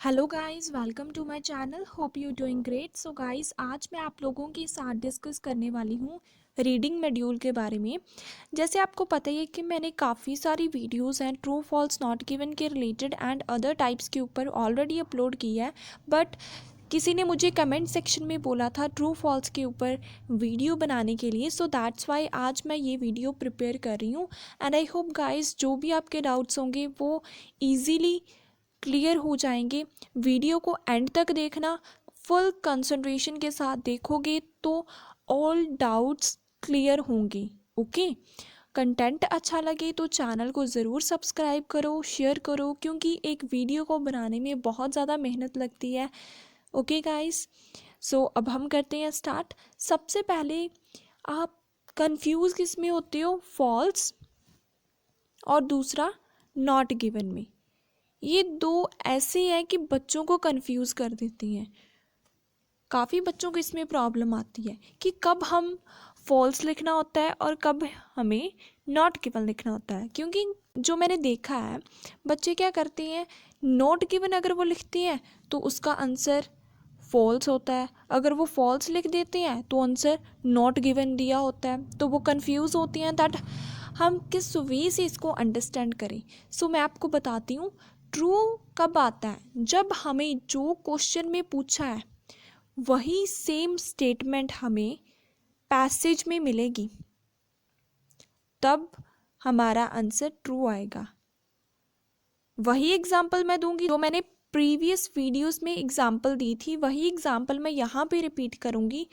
Hello guys, welcome to my channel. Hope you doing great. So guys, आज मैं आप लोगों के साथ डिस्कस करने वाली हूँ रीडिंग मॉड्यूल के बारे में। जैसे आपको पता ही है कि मैंने काफ़ी सारी वीडियोस हैं ट्रू फॉल्स नॉट गिवन के रिलेटेड एंड अदर टाइप्स के ऊपर ऑलरेडी अपलोड किया है, बट किसी ने मुझे कमेंट सेक्शन में बोला था ट्रू फॉल्स के ऊपर वीडियो बनाने के लिए। सो दैट्स वाई आज मैं ये वीडियो प्रिपेयर कर रही हूँ एंड आई होप गाइस जो भी आपके डाउट्स होंगे वो ईजीली क्लियर हो जाएंगे। वीडियो को एंड तक देखना, फुल कंसंट्रेशन के साथ देखोगे तो ऑल डाउट्स क्लियर होंगे। ओके, कंटेंट अच्छा लगे तो चैनल को ज़रूर सब्सक्राइब करो, शेयर करो, क्योंकि एक वीडियो को बनाने में बहुत ज़्यादा मेहनत लगती है। ओके गाइस, सो अब हम करते हैं स्टार्ट। सबसे पहले आप कंफ्यूज किस में होते हो? फॉल्स और दूसरा नॉट गिवन में। ये दो ऐसे हैं कि बच्चों को कंफ्यूज कर देती हैं। काफ़ी बच्चों को इसमें प्रॉब्लम आती है कि कब हम फॉल्स लिखना होता है और कब हमें नॉट गिवन लिखना होता है। क्योंकि जो मैंने देखा है, बच्चे क्या करते हैं, नॉट गिवन अगर वो लिखते हैं तो उसका आंसर फॉल्स होता है, अगर वो फॉल्स लिख देते हैं तो आंसर नॉट गिवन दिया होता है। तो वो कंफ्यूज होती हैं दैट हम किस वे से इसको अंडरस्टैंड करें। सो मैं आपको बताती हूँ, ट्रू कब आता है? जब हमें जो क्वेश्चन में पूछा है वही सेम स्टेटमेंट हमें पैसेज में मिलेगी, तब हमारा आंसर ट्रू आएगा। वही एग्जाम्पल मैं दूंगी जो मैंने प्रीवियस वीडियोस में एग्जाम्पल दी थी, वही एग्जाम्पल मैं यहाँ पे रिपीट करूँगी।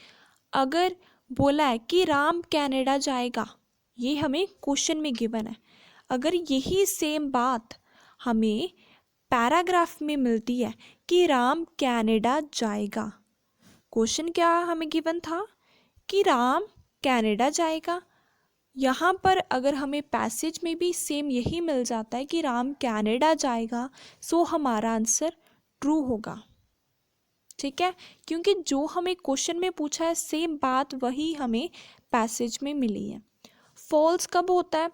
अगर बोला है कि राम कनाडा जाएगा, ये हमें क्वेश्चन में गिवन है, अगर यही सेम बात हमें पैराग्राफ में मिलती है कि राम कनाडा जाएगा, क्वेश्चन क्या हमें गिवन था कि राम कनाडा जाएगा, यहाँ पर अगर हमें पैसेज में भी सेम यही मिल जाता है कि राम कनाडा जाएगा, सो हमारा आंसर ट्रू होगा। ठीक है, क्योंकि जो हमें क्वेश्चन में पूछा है सेम बात वही हमें पैसेज में मिली है। फॉल्स कब होता है?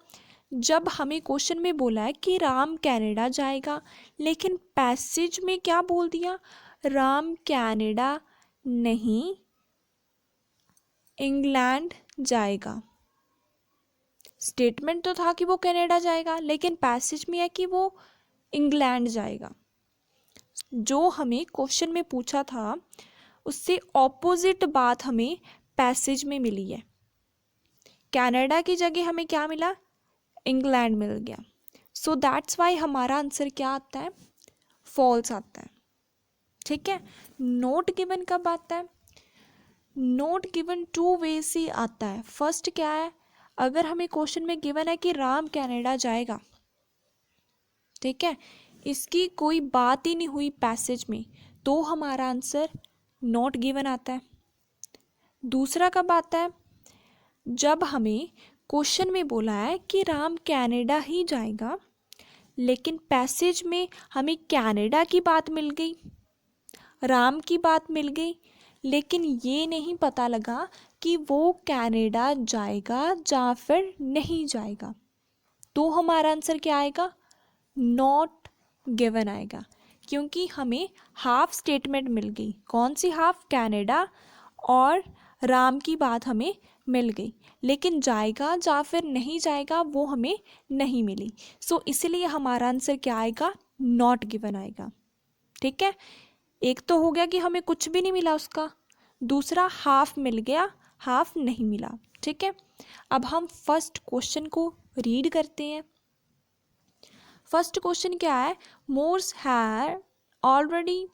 जब हमें क्वेश्चन में बोला है कि राम कनाडा जाएगा, लेकिन पैसेज में क्या बोल दिया, राम कनाडा नहीं इंग्लैंड जाएगा। स्टेटमेंट तो था कि वो कनाडा जाएगा, लेकिन पैसेज में है कि वो इंग्लैंड जाएगा। जो हमें क्वेश्चन में पूछा था उससे ऑपोजिट बात हमें पैसेज में मिली है। कनाडा की जगह हमें क्या मिला? इंग्लैंड मिल गया। सो दैट्स वाई हमारा आंसर क्या आता है? फॉल्स आता है। ठीक है, नोट गिवन कब आता है? नोट गिवन टू वे से आता है। फर्स्ट क्या है, अगर हमें क्वेश्चन में गिवन है कि राम कनाडा जाएगा, ठीक है, इसकी कोई बात ही नहीं हुई पैसेज में, तो हमारा आंसर नॉट गिवन आता है। दूसरा कब आता है? जब हमें क्वेश्चन में बोला है कि राम कनाडा ही जाएगा, लेकिन पैसेज में हमें कनाडा की बात मिल गई, राम की बात मिल गई, लेकिन ये नहीं पता लगा कि वो कनाडा जाएगा या फिर नहीं जाएगा, तो हमारा आंसर क्या आएगा? नॉट गिवन आएगा। क्योंकि हमें हाफ स्टेटमेंट मिल गई। कौन सी हाफ? कनाडा और राम की बात हमें मिल गई, लेकिन जाएगा या फिर नहीं जाएगा वो हमें नहीं मिली। सो इसलिए हमारा आंसर क्या आएगा? नॉट गिवन आएगा। ठीक है, एक तो हो गया कि हमें कुछ भी नहीं मिला उसका, दूसरा हाफ मिल गया, हाफ नहीं मिला। ठीक है, अब हम फर्स्ट क्वेश्चन को रीड करते हैं। फर्स्ट क्वेश्चन क्या है? Morse had already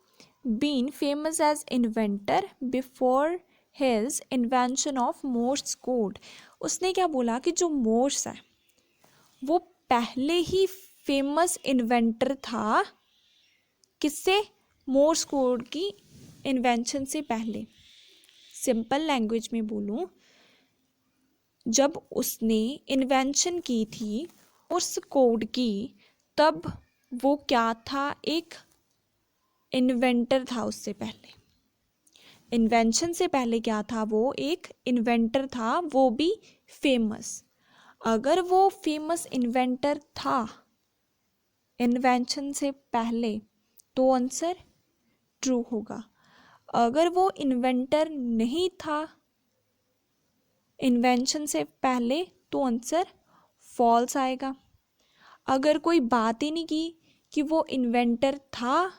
been famous as inventor before his invention of Morse code. उसने क्या बोला कि जो मोर्स है वो पहले ही फेमस इन्वेंटर था। किससे? मोर्स कोड की इन्वेंशन से पहले। सिंपल लैंग्वेज में बोलूं, जब उसने इन्वेंशन की थी मोर्स कोड की, तब वो क्या था? एक इन्वेंटर था। उससे पहले, इन्वेंशन से पहले क्या था? वो एक इन्वेंटर था, वो भी फेमस। अगर वो फेमस इन्वेंटर था इन्वेंशन से पहले, तो आंसर ट्रू होगा। अगर वो इन्वेंटर नहीं था इन्वेंशन से पहले तो आंसर फॉल्स आएगा। अगर कोई बात ही नहीं की कि वो इन्वेंटर था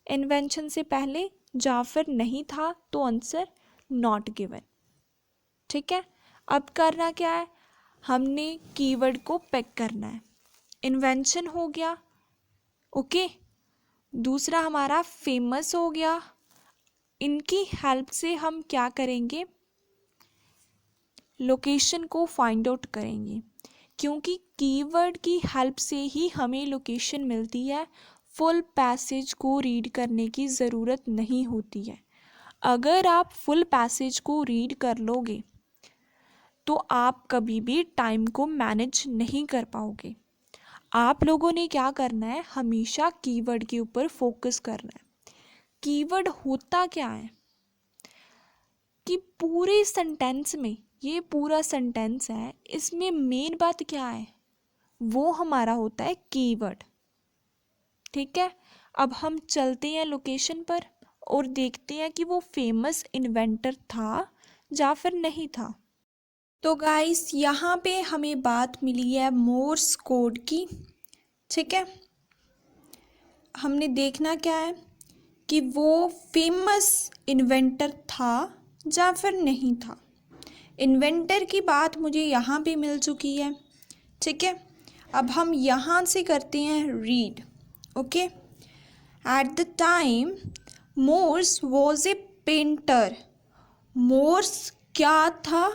इन्वेंशन से पहले या फिर नहीं था तो आंसर नॉट गिवन। ठीक है, अब करना क्या है, हमने कीवर्ड को पिक करना है। इन्वेंशन हो गया, ओके। दूसरा हमारा फेमस हो गया। इनकी हेल्प से हम क्या करेंगे, लोकेशन को फाइंड आउट करेंगे, क्योंकि कीवर्ड की हेल्प से ही हमें लोकेशन मिलती है। फुल पैसेज को रीड करने की ज़रूरत नहीं होती है। अगर आप फुल पैसेज को रीड कर लोगे तो आप कभी भी टाइम को मैनेज नहीं कर पाओगे। आप लोगों ने क्या करना है, हमेशा कीवर्ड के ऊपर फोकस करना है। कीवर्ड होता क्या है कि पूरे सेंटेंस में, ये पूरा सेंटेंस है, इसमें मेन बात क्या है, वो हमारा होता है कीवर्ड। ठीक है, अब हम चलते हैं लोकेशन पर और देखते हैं कि वो फेमस इन्वेंटर था या फिर नहीं था। तो गाइस यहाँ पे हमें बात मिली है मोर्स कोड की। ठीक है, हमने देखना क्या है कि वो फेमस इन्वेंटर था या फिर नहीं था। इन्वेंटर की बात मुझे यहाँ पे मिल चुकी है। ठीक है, अब हम यहाँ से करते हैं read. Okay, at the time Morse was a painter. Morse क्या था,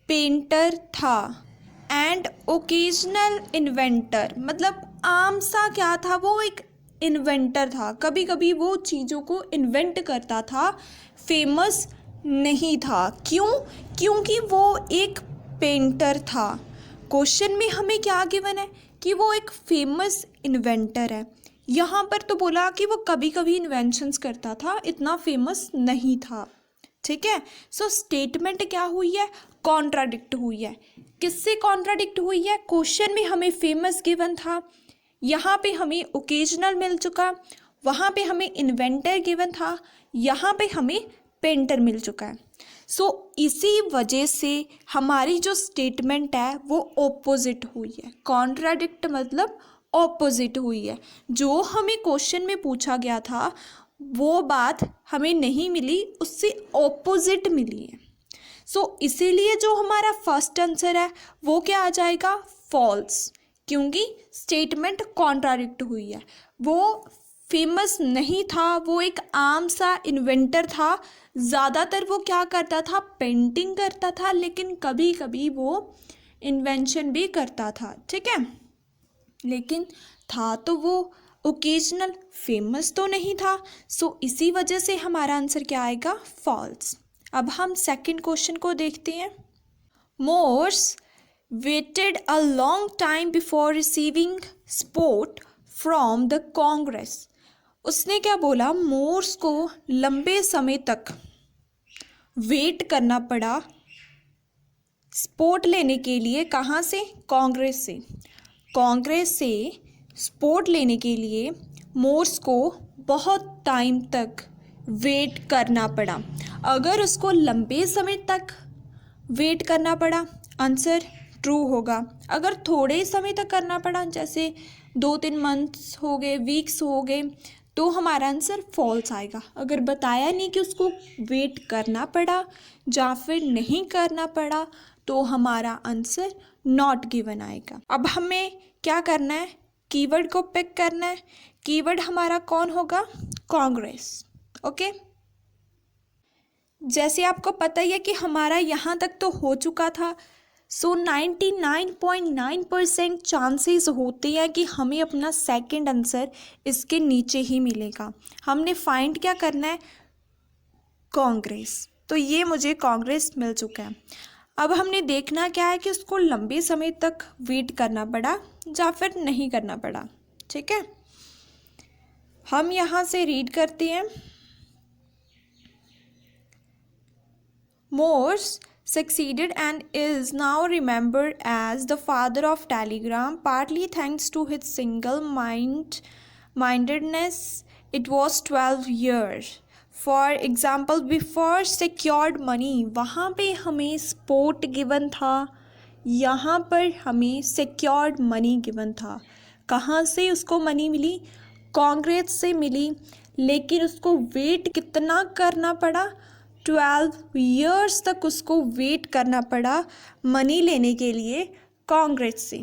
पेंटर था। एंड ओकेजनल इन्वेंटर मतलब आम सा क्या था, वो एक इन्वेंटर था, कभी कभी वो चीज़ों को इन्वेंट करता था, फेमस नहीं था। क्यों, क्योंकि वो एक पेंटर था। क्वेश्चन में हमें क्या गिवन है कि वो एक फेमस इन्वेंटर है। यहाँ पर तो बोला कि वो कभी कभी इन्वेंशंस करता था, इतना फेमस नहीं था। ठीक है, सो स्टेटमेंट क्या हुई है, कॉन्ट्राडिक्ट हुई है। किससे कॉन्ट्राडिक्ट हुई है, क्वेश्चन में हमें फेमस गिवन था, यहाँ पे हमें ओकेजनल मिल चुका, वहाँ पे हमें इन्वेंटर गिवन था, यहाँ पे हमें पेंटर मिल चुका है। सो इसी वजह से हमारी जो स्टेटमेंट है वो ऑपोजिट हुई है। कॉन्ट्राडिक्ट मतलब ऑपोजिट हुई है। जो हमें क्वेश्चन में पूछा गया था वो बात हमें नहीं मिली, उससे ऑपोजिट मिली है। सो इसीलिए जो हमारा फर्स्ट आंसर है वो क्या आ जाएगा, फॉल्स, क्योंकि स्टेटमेंट कॉन्ट्राडिक्ट हुई है। वो फेमस नहीं था, वो एक आम सा इन्वेंटर था। ज़्यादातर वो क्या करता था, पेंटिंग करता था, लेकिन कभी कभी वो इन्वेंशन भी करता था। ठीक है, लेकिन था तो वो ओकेजनल, फेमस तो नहीं था। सो इसी वजह से हमारा आंसर क्या आएगा, फॉल्स। अब हम सेकंड क्वेश्चन को देखते हैं। Morse waited a long time before receiving support from the Congress. उसने क्या बोला, मोर्स को लंबे समय तक वेट करना पड़ा सपोर्ट लेने के लिए। कहाँ से, कांग्रेस से। कांग्रेस से सपोर्ट लेने के लिए मोर्स को बहुत टाइम तक वेट करना पड़ा। अगर उसको लंबे समय तक वेट करना पड़ा, आंसर ट्रू होगा। अगर थोड़े समय तक करना पड़ा, जैसे 2-3 मंथ्स हो गए, वीक्स हो गए, तो हमारा आंसर फॉल्स आएगा। अगर बताया नहीं कि उसको वेट करना पड़ा या फिर नहीं करना पड़ा तो हमारा आंसर नॉट गिवन आएगा। अब हमें क्या करना है, कीवर्ड को पिक करना है। कीवर्ड हमारा कौन होगा, कांग्रेस। ओके, जैसे आपको पता ही है कि हमारा यहाँ तक तो हो चुका था। सो 99.9% चांसेस होते हैं कि हमें अपना सेकंड आंसर इसके नीचे ही मिलेगा। हमने फाइंड क्या करना है, कांग्रेस। तो ये मुझे कांग्रेस मिल चुका है। अब हमने देखना क्या है कि उसको लंबे समय तक वेट करना पड़ा या फिर नहीं करना पड़ा। ठीक है, हम यहाँ से रीड करते हैं। Morse succeeded and is now remembered as the father of Telegram, partly thanks to his single-mindedness it was 12 years. For example before secured money, वहाँ पे हमें सपोर्ट गिवन था, यहाँ पर हमें सिक्योर्ड मनी गिवन था। कहाँ से उसको मनी मिली? कांग्रेस से मिली, लेकिन उसको वेट कितना करना पड़ा? 12 ईयर्स तक उसको वेट करना पड़ा मनी लेने के लिए कांग्रेस से।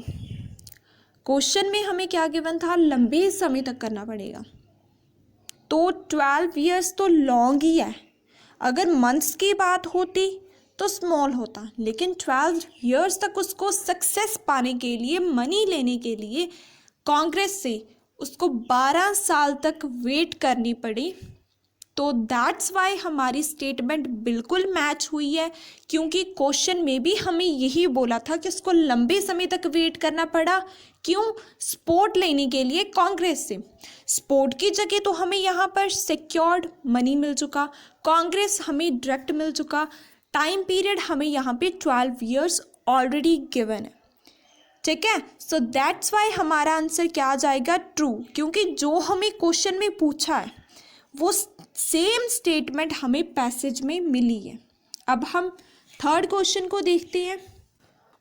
क्वेश्चन में हमें क्या गिवन था? लंबे समय तक करना पड़ेगा, तो 12 ईयर्स तो लॉन्ग ही है। अगर मंथ्स की बात होती तो स्मॉल होता, लेकिन 12 ईयर्स तक उसको सक्सेस पाने के लिए, मनी लेने के लिए कांग्रेस से उसको 12 साल तक वेट करनी पड़ी। तो दैट्स वाई हमारी स्टेटमेंट बिल्कुल मैच हुई है, क्योंकि क्वेश्चन में भी हमें यही बोला था कि उसको लंबे समय तक वेट करना पड़ा। क्यों? सपोर्ट लेने के लिए कांग्रेस से। सपोर्ट की जगह तो हमें यहाँ पर सिक्योर्ड मनी मिल चुका, कांग्रेस हमें डायरेक्ट मिल चुका, टाइम पीरियड हमें यहाँ पे 12 ईयर्स ऑलरेडी गिवन है। ठीक है, सो दैट्स वाई हमारा आंसर क्या आ जाएगा? ट्रू, क्योंकि जो हमें क्वेश्चन में पूछा है वो सेम स्टेटमेंट हमें पैसेज में मिली है। अब हम थर्ड क्वेश्चन को देखते हैं।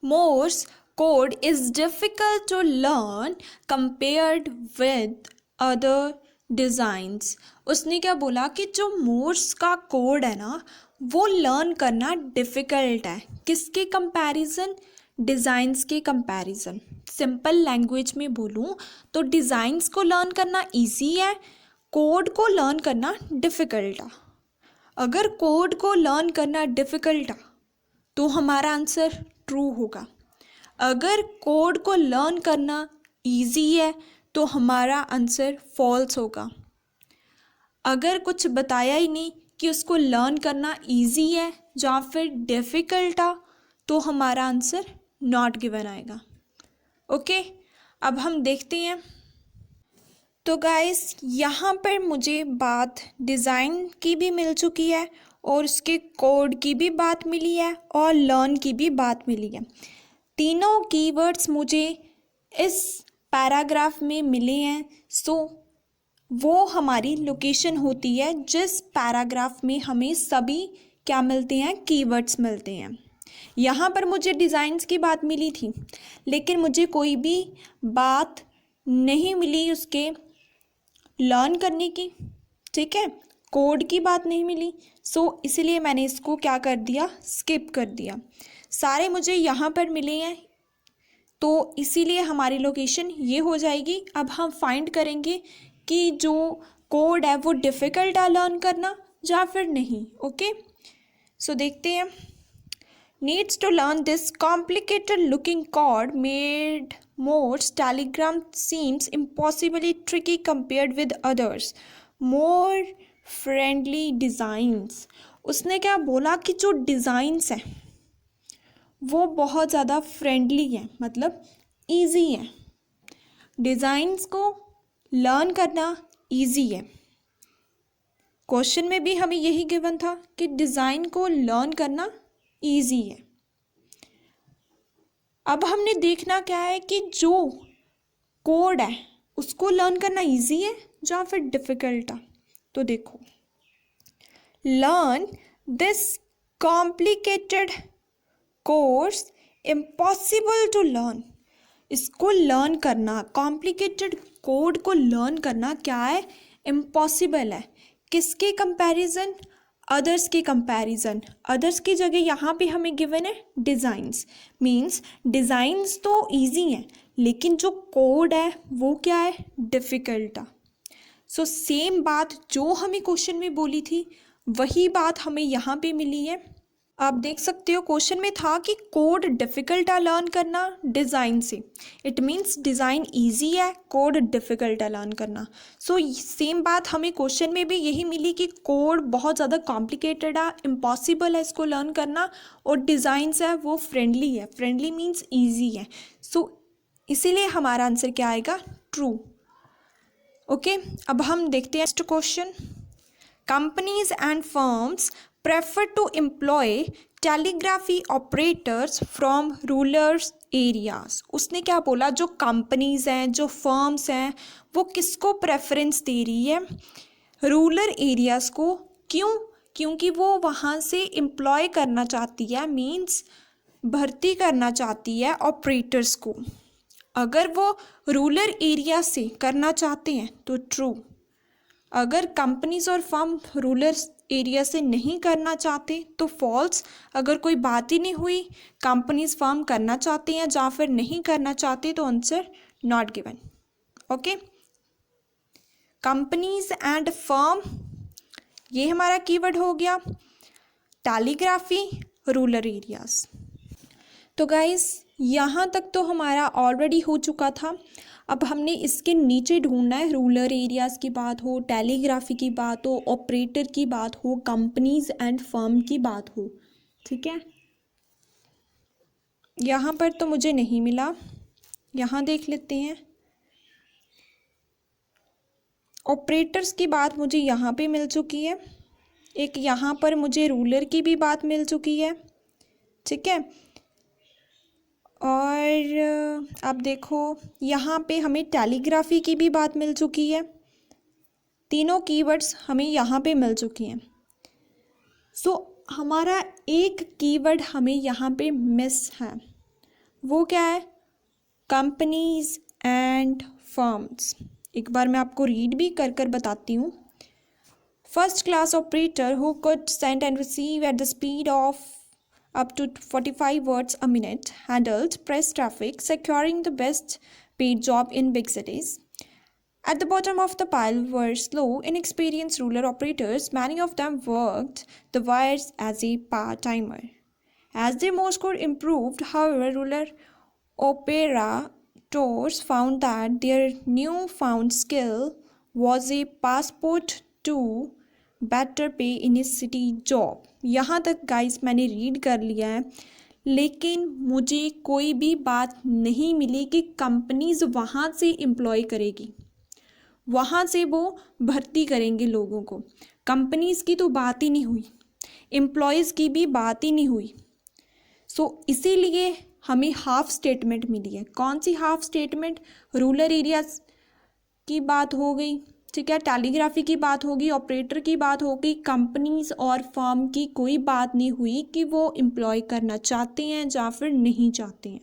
Morse code is difficult to learn compared with other designs. उसने क्या बोला कि जो मोर्स का कोड है ना, वो लर्न करना डिफ़िकल्ट है। किसके कंपैरिजन? डिज़ाइंस के कंपैरिजन। सिंपल लैंग्वेज में बोलूँ तो डिज़ाइंस को लर्न करना इजी है, कोड को लर्न करना डिफ़िकल्ट है। अगर कोड को लर्न करना डिफ़िकल्ट है तो हमारा आंसर ट्रू होगा। अगर कोड को लर्न करना इजी है तो हमारा आंसर फॉल्स होगा। अगर कुछ बताया ही नहीं कि उसको लर्न करना इजी है या फिर डिफ़िकल्ट है तो हमारा आंसर नॉट गिवन आएगा। ओके, अब हम देखते हैं। तो गाइस, यहाँ पर मुझे बात डिज़ाइन की भी मिल चुकी है और उसके कोड की भी बात मिली है और लर्न की भी बात मिली है। तीनों कीवर्ड्स मुझे इस पैराग्राफ में मिले हैं। सो वो हमारी लोकेशन होती है जिस पैराग्राफ में हमें सभी क्या मिलते हैं? कीवर्ड्स मिलते हैं। यहाँ पर मुझे डिज़ाइंस की बात मिली थी, लेकिन मुझे कोई भी बात नहीं मिली उसके लर्न करने की। ठीक है, कोड की बात नहीं मिली, सो इसलिए मैंने इसको क्या कर दिया? स्किप कर दिया। सारे मुझे यहाँ पर मिले हैं, तो इसीलिए हमारी लोकेशन ये हो जाएगी। अब हम फाइंड करेंगे कि जो कोड है वो डिफ़िकल्ट है लर्न करना या फिर नहीं। ओके, सो देखते हैं। Needs to learn this complicated looking code made Morse telegram seems impossibly tricky compared with others. More friendly designs. उसने क्या बोला कि जो डिज़ाइंस हैं वो बहुत ज़्यादा फ्रेंडली हैं, मतलब इजी है। डिज़ाइंस को लर्न करना इजी है। क्वेश्चन में भी हमें यही गिवन था कि डिज़ाइन को लर्न करना इजी है। अब हमने देखना क्या है कि जो कोड है उसको लर्न करना इजी है या फिर डिफ़िकल्ट है। तो देखो, learn this complicated course impossible to learn. इसको लर्न करना, कॉम्प्लिकेटेड कोड को लर्न करना क्या है? इम्पॉसिबल है। किसके कंपैरिजन? अदर्स के कंपैरिजन। अदर्स की जगह यहाँ पे हमें गिवन है डिज़ाइंस। मीन्स डिज़ाइंस तो इजी हैं, लेकिन जो कोड है वो क्या है? डिफ़िकल्ट है। सो सेम बात जो हमें क्वेश्चन में बोली थी वही बात हमें यहाँ पे मिली है। आप देख सकते हो क्वेश्चन में था कि कोड डिफ़िकल्ट है लर्न करना डिज़ाइन से। इट मीन्स डिज़ाइन इजी है, कोड डिफ़िकल्ट है लर्न करना। सो सेम बात हमें क्वेश्चन में भी यही मिली कि कोड बहुत ज़्यादा कॉम्प्लिकेटेड है, इम्पॉसिबल है इसको लर्न करना, और डिज़ाइंस है वो फ्रेंडली है। फ्रेंडली मीन्स ईजी है। सो इसीलिए हमारा आंसर क्या आएगा? ट्रू। ओके, अब हम देखते हैं next question. Companies and firms prefer to employ telegraphy operators from rural areas. उसने क्या बोला, जो कंपनीज हैं, जो फर्म्स हैं, वो किसको प्रेफरेंस दे रही है, रूरल एरियाज़ को। क्यों? क्योंकि वो वहाँ से एम्प्लॉय करना चाहती है, मीन्स भर्ती करना चाहती है ऑपरेटर्स को। अगर वो रूरल एरिया से करना चाहते हैं तो ट्रू, अगर कंपनीज और फर्म रूरल एरिया से नहीं करना चाहते तो फॉल्स। अगर कोई बात ही नहीं हुई, कंपनीज फर्म करना चाहते हैं या फिर नहीं करना चाहते, तो answer not given. Okay, companies and firm, ये हमारा कीवर्ड हो गया। Telegraphy, rural areas. तो गाइस यहाँ तक तो हमारा ऑलरेडी हो चुका था। अब हमने इसके नीचे ढूंढना है, रूरल एरियाज़ की बात हो, टेलीग्राफी की बात हो, ऑपरेटर की बात हो, कंपनीज एंड फर्म की बात हो। ठीक है, यहाँ पर तो मुझे नहीं मिला, यहाँ देख लेते हैं। ऑपरेटर्स की बात मुझे यहाँ पे मिल चुकी है, एक यहाँ पर मुझे रूलर की भी बात मिल चुकी है। ठीक है, और अब देखो यहाँ पे हमें टेलीग्राफी की भी बात मिल चुकी है। तीनों कीवर्ड्स हमें यहाँ पे मिल चुकी हैं। सो हमारा एक कीवर्ड हमें यहाँ पे मिस है, वो क्या है, कंपनीज एंड फर्म्स। एक बार मैं आपको रीड भी कर कर बताती हूँ। First class operator who could send and receive at the speed of up to 45 words a minute, handled press traffic, securing the best paid job in big cities. At the bottom of the pile were slow, inexperienced rural operators. Many of them worked the wires as a part-timer. As their more score improved, however, rural operators found that their newfound skill was a passport to better पे इन ए city job. यहाँ तक guys मैंने read कर लिया है, लेकिन मुझे कोई भी बात नहीं मिली कि कंपनीज वहाँ से एम्प्लॉय करेगी, वहाँ से वो भर्ती करेंगे लोगों को। कंपनीज की तो बात ही नहीं हुई, एम्प्लॉयज़ की भी बात ही नहीं हुई। सो इसीलिए हमें हाफ स्टेटमेंट मिली है। कौन सी हाफ स्टेटमेंट? रूरल एरियाज की बात हो गई, ठीक है, टेलीग्राफी की बात होगी, ऑपरेटर की बात होगी, कंपनीज और फर्म की कोई बात नहीं हुई कि वो एम्प्लॉय करना चाहते हैं या फिर नहीं चाहते हैं।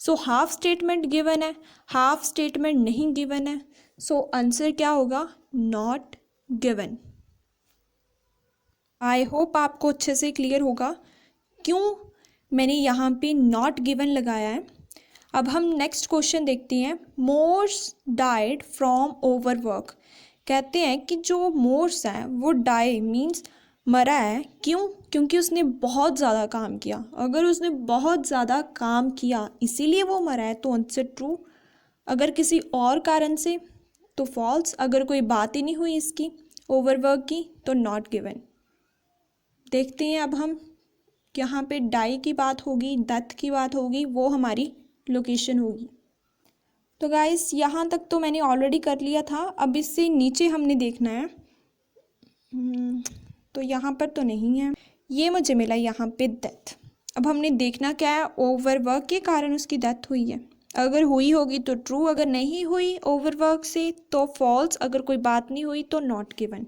सो हाफ स्टेटमेंट गिवन है, हाफ स्टेटमेंट नहीं गिवन है, सो आंसर क्या होगा? Not given. आई होप आपको अच्छे से क्लियर होगा क्यों मैंने यहाँ पे नॉट गिवन लगाया है। अब हम नेक्स्ट क्वेश्चन देखते हैं। Morse died from overwork. कहते हैं कि जो मोर्स है वो डाई मीन्स मरा है। क्यों? क्योंकि उसने बहुत ज़्यादा काम किया। अगर उसने बहुत ज़्यादा काम किया इसीलिए वो मरा है, तो आंसर ट्रू। अगर किसी और कारण से तो फॉल्स। अगर कोई बात ही नहीं हुई इसकी ओवरवर्क की तो नॉट गिवन। देखते हैं अब हम, यहाँ पे डाई की बात होगी, डेथ की बात होगी, वो हमारी लोकेशन होगी। तो गाइस यहाँ तक तो मैंने ऑलरेडी कर लिया था, अब इससे नीचे हमने देखना है। तो यहाँ पर तो नहीं है, ये मुझे मिला यहाँ पे डेथ। अब हमने देखना क्या है, ओवरवर्क के कारण उसकी डेथ हुई है। अगर हुई होगी तो ट्रू, अगर नहीं हुई ओवरवर्क से तो फॉल्स, अगर कोई बात नहीं हुई तो not given.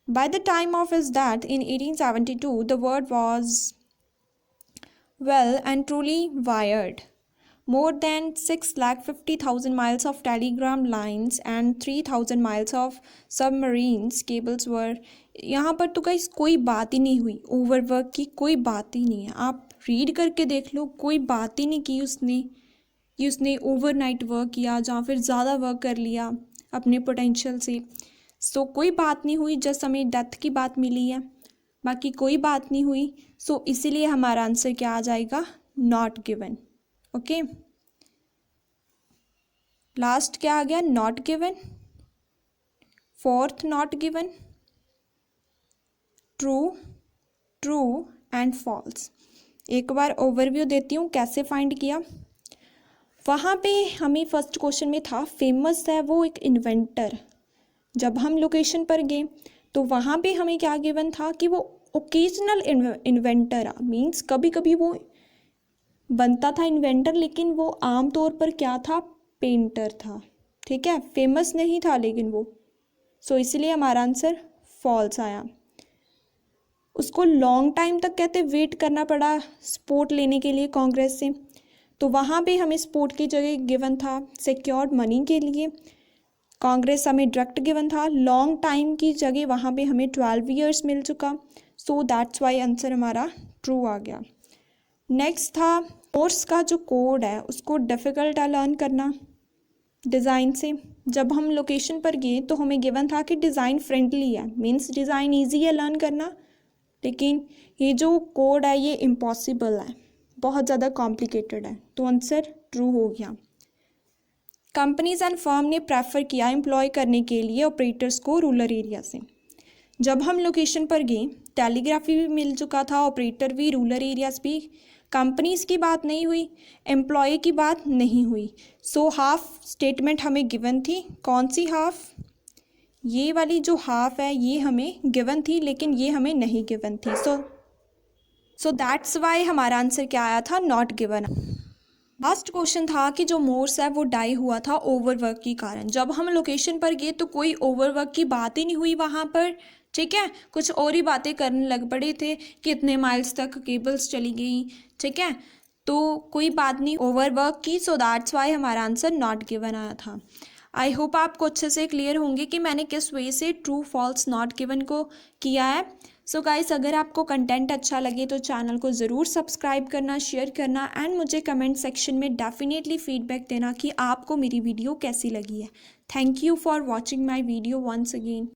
By the time of his death in 1872, the world was well and truly wired. More than 650,000 miles of telegram lines and 3,000 miles of submarines cables were। यहाँ पर तो गाइस कोई बात ही नहीं हुई, ओवरवर्क की कोई बात ही नहीं है। आप रीड करके देख लो, कोई बात ही नहीं की उसने कि उसने ओवरनाइट वर्क किया या फिर ज़्यादा वर्क कर लिया अपने पोटेंशियल से। सो कोई बात नहीं हुई, जस्ट हमें डेथ की बात मिली है, बाकी कोई बात नहीं हुई। सो इसीलिए हमारा आंसर क्या आ जाएगा? Not given. ओके, लास्ट क्या आ गया? Not given. Fourth not given, true, true and false. एक बार ओवरव्यू देती हूँ कैसे फाइंड किया। वहाँ पे हमें फर्स्ट क्वेश्चन में था फेमस है वो एक इन्वेंटर। जब हम लोकेशन पर गए तो वहाँ पे हमें क्या गिवन था कि वो ओकेजनल इन्वेंटर मीन्स कभी कभी वो बनता था इन्वेंटर, लेकिन वो आमतौर पर क्या था, पेंटर था। ठीक है, फेमस नहीं था लेकिन वो, सो इसलिए हमारा आंसर फॉल्स आया। उसको लॉन्ग टाइम तक कहते वेट करना पड़ा सपोर्ट लेने के लिए कांग्रेस से, तो वहाँ पे हमें सपोर्ट की जगह गिवन था सिक्योर्ड मनी के लिए, कांग्रेस हमें डायरेक्ट गिवन था। लॉन्ग टाइम की जगह वहाँ पे हमें 12 ईयर्स मिल चुका, सो दैट्स वाई आंसर हमारा ट्रू आ गया। नेक्स्ट था कोर्स का जो कोड है उसको डिफ़िकल्ट है लर्न करना डिज़ाइन से। जब हम लोकेशन पर गए तो हमें गिवन था कि डिज़ाइन फ्रेंडली है, मीन्स डिज़ाइन ईजी है लर्न करना, लेकिन ये जो कोड है ये इम्पॉसिबल है, बहुत ज़्यादा कॉम्प्लिकेटेड है, तो आंसर ट्रू हो गया। कंपनीज एंड फर्म ने प्रेफर किया एम्प्लॉय करने के लिए ऑपरेटर्स को रूरल एरिया से। जब हम लोकेशन पर गए टेलीग्राफी भी मिल चुका था, ऑपरेटर भी, रूरल एरियाज भी, कंपनीज की बात नहीं हुई, एम्प्लॉय की बात नहीं हुई। सो हाफ स्टेटमेंट हमें गिवन थी, कौन सी हाफ, ये वाली जो हाफ है ये हमें गिवन थी, लेकिन ये हमें नहीं गिवन थी। सो दैट्स वाई हमारा आंसर क्या आया था, नॉट गिवन। लास्ट क्वेश्चन था कि जो मोर्स है वो डाई हुआ था ओवरवर्क के कारण। जब हम लोकेशन पर गए तो कोई ओवरवर्क की बात ही नहीं हुई वहाँ पर, ठीक है, कुछ और ही बातें करने लग पड़े थे कि इतने माइल्स तक केबल्स चली गई, ठीक है, तो कोई बात नहीं ओवरवर्क की, सो दैट्स वाई हमारा आंसर नॉट गिवन आया था। आई होप आपको अच्छे से क्लियर होंगे कि मैंने किस वे से ट्रू फॉल्स नॉट गिवन को किया है। सो गाइस, अगर आपको कंटेंट अच्छा लगे तो चैनल को ज़रूर सब्सक्राइब करना, शेयर करना एंड मुझे कमेंट सेक्शन में डेफिनेटली फीडबैक देना कि आपको मेरी वीडियो कैसी लगी है। Thank you for watching my video once again.